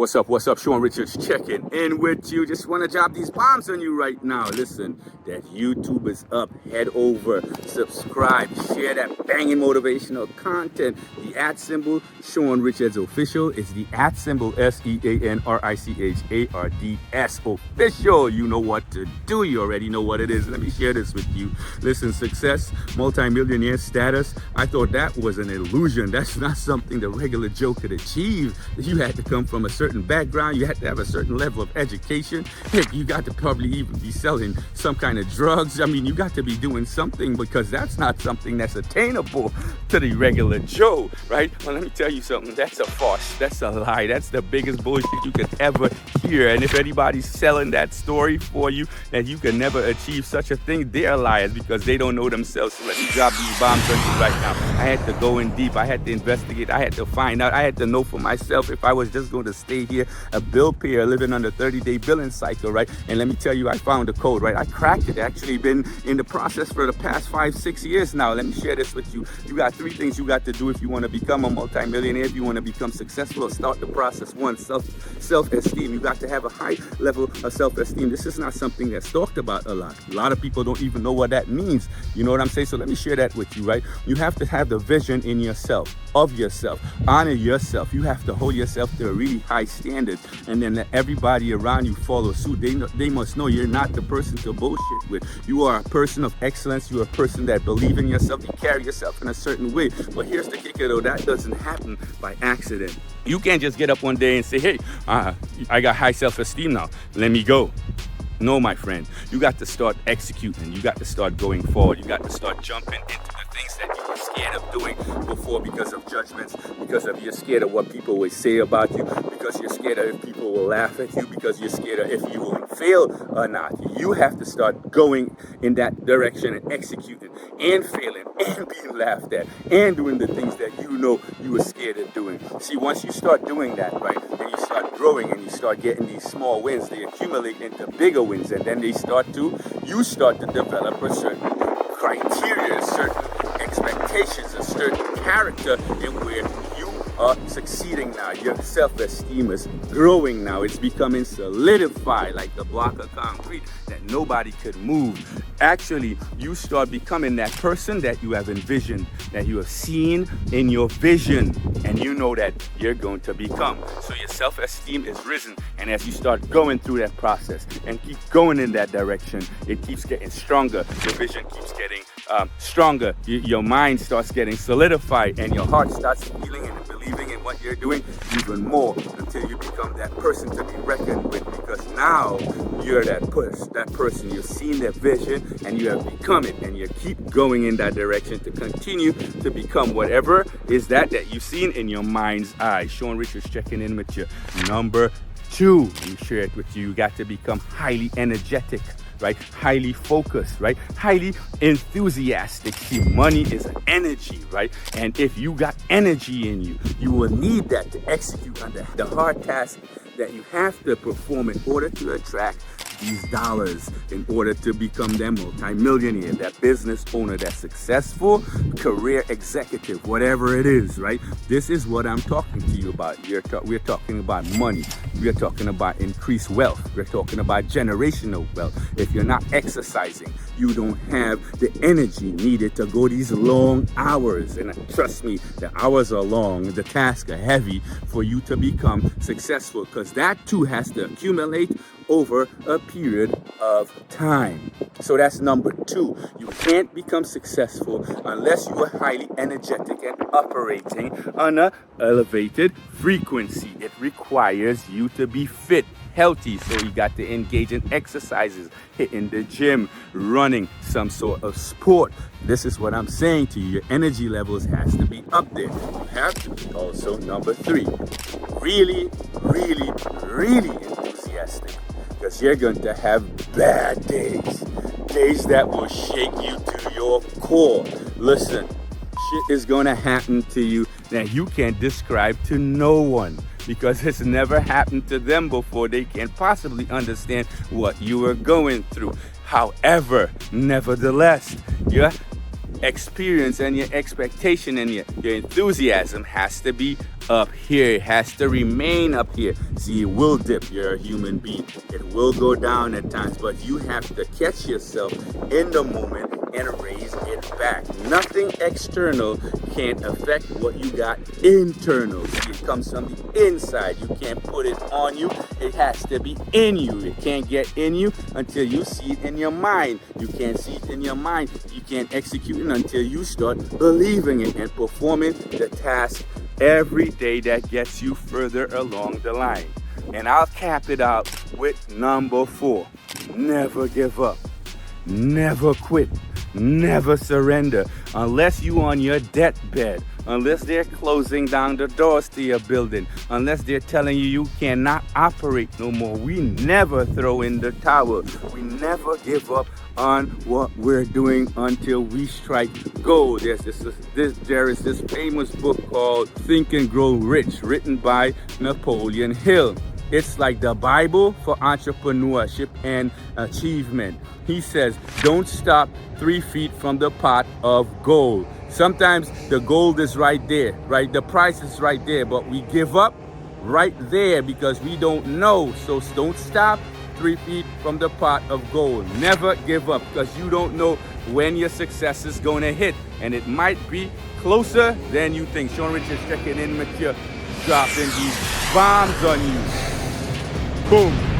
What's up? What's up? Sean Richards checking in with you. Just want to drop these bombs on you right now. Listen, that YouTube is up. Head over, subscribe, share that banging motivational content. The @ symbol, Sean Richards Official. It's the @ symbol, SEANRICHARDS Official. You know what to do. You already know what it is. Let me share this with you. Listen, success, multimillionaire status. I thought that was an illusion. That's not something the regular Joe could achieve. You had to come from a certain background. You had to have a certain level of education. Heck, you got to probably even be selling some kind of drugs. I mean, you got to be doing something, because that's not something that's attainable to the regular Joe, right? Well, let me tell you something. That's a farce. That's a lie. That's the biggest bullshit you could ever hear. And if anybody's selling that story for you, that you can never achieve such a thing, they're liars, because they don't know themselves. So let me drop these bombs on you right now. I had to go in deep. I had to investigate. I had to find out. I had to know for myself if I was just going to stay here, a bill payer living on the 30-day billing cycle, right? And let me tell you, I found the code, right? I cracked it. Actually been in the process for the past 5-6 years now. Let me share this with you. You got 3 things you got to do if you want to become a multimillionaire, if you want to become successful or start the process. 1, self-esteem. You got to have a high level of self-esteem. This is not something that's talked about a lot. A lot of people don't even know what that means. You know what I'm saying? So let me share that with you, right? You have to have the vision in yourself, of yourself. Honor yourself. You have to hold yourself to a really high standard, and then let everybody around you follow suit. They must know you're not the person to bullshit with. You are a person of excellence. You're a person that believes in yourself. You carry yourself in a certain way. But here's the kicker though, that doesn't happen by accident. You can't just get up one day and say, hey, I got high self-esteem now, let me go. No, my friend, you got to start executing. You got to start going forward. You got to start jumping into the things that you were scared of doing before, because of judgments, because of you're scared of what people will say about you, because you're scared of if people will laugh at you, because you're scared of if you will fail or not. You have to start going in that direction and executing and failing and being laughed at and doing the things that you know you were scared of doing. See, once you start doing that, right, then you start growing and you start getting these small wins. They accumulate into bigger wins, and then you start to develop a certain criteria, certain expectations, a certain character in where you are succeeding now. Your self-esteem is growing now. It's becoming solidified like the block of concrete that nobody could move. Actually, you start becoming that person that you have envisioned, that you have seen in your vision, and you know that you're going to become. So your self-esteem is risen, and as you start going through that process and keep going in that direction, it keeps getting stronger. Your vision keeps getting stronger. Your mind starts getting solidified, and your heart starts feeling and believing in what you're doing even more, until you become that person to be reckoned with, because now you're that person. You've seen that vision and you have become it, and you keep going in that direction to continue to become whatever is that you've seen in your mind's eye. Sean Richards checking in with you. Number 2, let me share it with you. You got to become highly energetic, right? Highly focused, right? Highly enthusiastic. See, money is an energy, right? And if you got energy in you, you will need that to execute on the hard task that you have to perform in order to attract these dollars, in order to become that multimillionaire, that business owner, that successful career executive, whatever it is, right? This is what I'm talking to you about. We're talking about money. We're talking about increased wealth. We're talking about generational wealth. If you're not exercising, you don't have the energy needed to go these long hours. And trust me, the hours are long, the tasks are heavy for you to become successful, because that too has to accumulate over a period of time. So that's number 2. You can't become successful unless you are highly energetic and operating on an elevated frequency. It requires you to be fit, healthy, so you got to engage in exercises, hitting the gym, running some sort of sport. This is what I'm saying to you. Your energy levels has to be up there. You have to be also, number 3, really, really, really enthusiastic, because you're going to have bad days that will shake you to your core. Listen, shit is going to happen to you that you can't describe to no one, because it's never happened to them before. They can't possibly understand what you are going through. However, nevertheless, experience and your expectation and your enthusiasm has to be up here. It has to remain up here. See, it will dip. You're a human being. It will go down at times, but you have to catch yourself in the moment and raise it back. Nothing external can affect what you got internal. See, it comes from the inside. You can't put it on you. It has to be in you. It can't get in you until you see it in your mind. You can't see it in your mind. You can't execute it until you start believing it and performing the task every day that gets you further along the line. And I'll cap it out with number 4. Never give up. Never quit. Never surrender unless you on your deathbed, unless they're closing down the doors to your building, unless they're telling you you cannot operate no more. We never throw in the towel. We never give up on what we're doing until we strike gold. There is this famous book called Think and Grow Rich, written by Napoleon Hill. It's like the Bible for entrepreneurship and achievement. He says, don't stop 3 feet from the pot of gold. Sometimes the gold is right there, right? The price is right there, but we give up right there because we don't know. So don't stop 3 feet from the pot of gold. Never give up because you don't know when your success is going to hit. And it might be closer than you think. Sean Richards checking in with you, dropping these bombs on you. Boom.